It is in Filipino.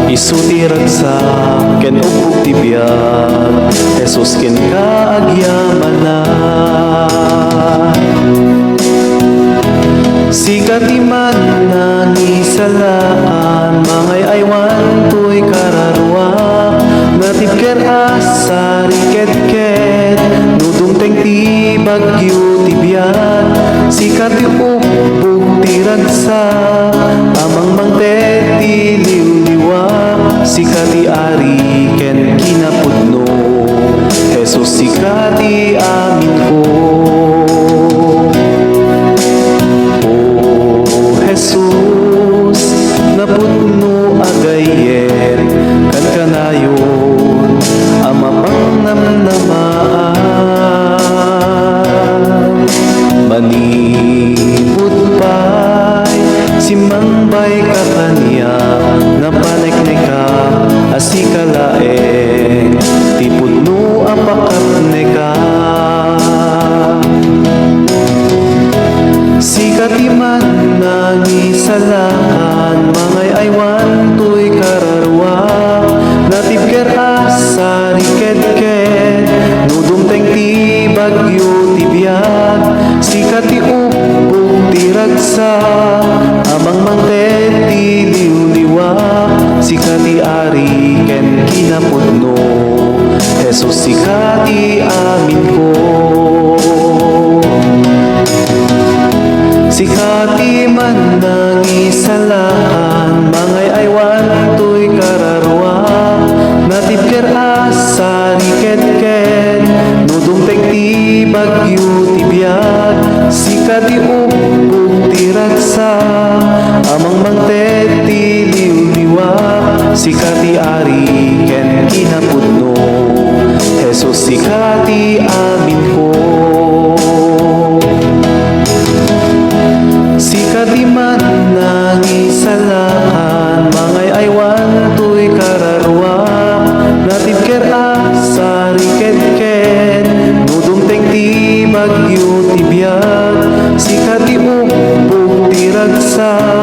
isutiragsak ken upog tibiyag Jesus ken kaagyamana. Sikat iman nangisalaan mangay aywan tuy kararwa natibker asari ket nudungteng ti bagyo tibiyag sikat upog tiragsak amang mangtet ti liwliwa sikat ti ari ken kinapudno Jesus sikat ti amin ko. Jesus, napudno agayen kan kanayon amapang namnamaan manipud pay simangbay ka kanya napanekneka asikalaeng tipudno apakatneka. Sikat iman nangisalakan mangay aywan tuy kararwa natibker asari ket nudumteng ti bagyo tibiyag sikat ti upog tiragsak amang mangtet ti liwliwa sikat ti ari ken kinapudno Jesus sikat ti amin ko. Sikat iman nangisalaan mangay aywan tuy kararwa natibker asari ket nudumteng ti bagyo tibiyag sikat ti upog tiragsak amang mangtet ti liwliwa sikat ti ari ken kinapudno Jesus sikat ti amin ko. Sikat iman nangisalaan mangay aywan tuy kararwa natibker asari ket nudumteng ti bagyo tibiyag sikat ti upog tiragsak